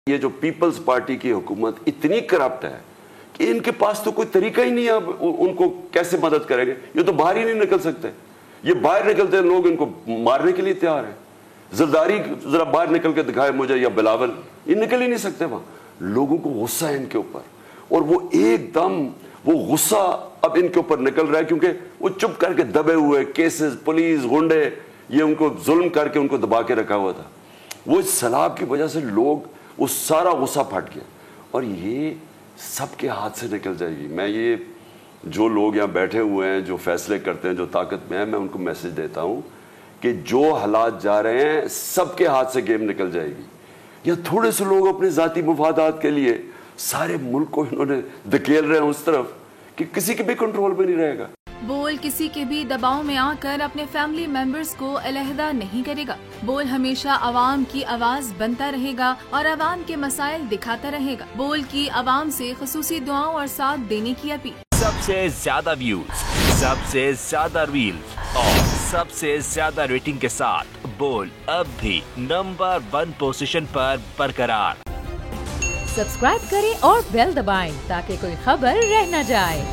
یہ جو Peoples party کی حکومت اتنی کرپٹ ہے کہ ان کے پاس تو کوئی طریقہ ہی نہیں ہے اب ان کو کیسے مدد کریں گے. یہ تو باہر ہی نہیں نکل سکتے. یہ باہر نکلتے ہیں لوگ ان کو مارنے کے لیے تیار ہیں. زرداری ذرا باہر نکل کے دکھائے مجھے یا بلاول, یہ نکل ہی نہیں سکتے وہاں. لوگوں کو غصہ ہے ان کے اوپر اور وہ ایک دم وہ غصہ اب ان کے اوپر نکل رہا ہے کیونکہ وہ چپ کر کے دبے ہوئے کیسز, پولیس, غنڈے, یہ ان کو ظلم کر کے ان کو دبا کے رکھا ہوا تھا. وہ اس سیلاب کی وجہ سے لوگ وہ سارا غصہ پھٹ گیا اور یہ سب کے ہاتھ سے نکل جائے گی. میں یہ جو لوگ یہاں بیٹھے ہوئے ہیں جو فیصلے کرتے ہیں جو طاقت میں ہیں, میں ان کو میسج دیتا ہوں کہ جو حالات جا رہے ہیں سب کے ہاتھ سے گیم نکل جائے گی. یا تھوڑے سے لوگ اپنے ذاتی مفادات کے لیے سارے ملک کو انہوں نے دھکیل رہے ہیں اس طرف کہ کسی کے بھی کنٹرول میں نہیں رہے گا. بول کسی کے بھی دباؤ میں آ کر اپنے فیملی ممبرز کو علیحدہ نہیں کرے گا. بول ہمیشہ عوام کی آواز بنتا رہے گا اور عوام کے مسائل دکھاتا رہے گا. بول کی عوام سے خصوصی دعاؤں اور ساتھ دینے کی اپیل. سب سے زیادہ ویوز, سب سے زیادہ ریلز اور سب سے زیادہ ریٹنگ کے ساتھ بول اب بھی نمبر 1 پوزیشن پر برقرار. سبسکرائب کریں اور بیل دبائیں تاکہ کوئی خبر رہ نہ جائے.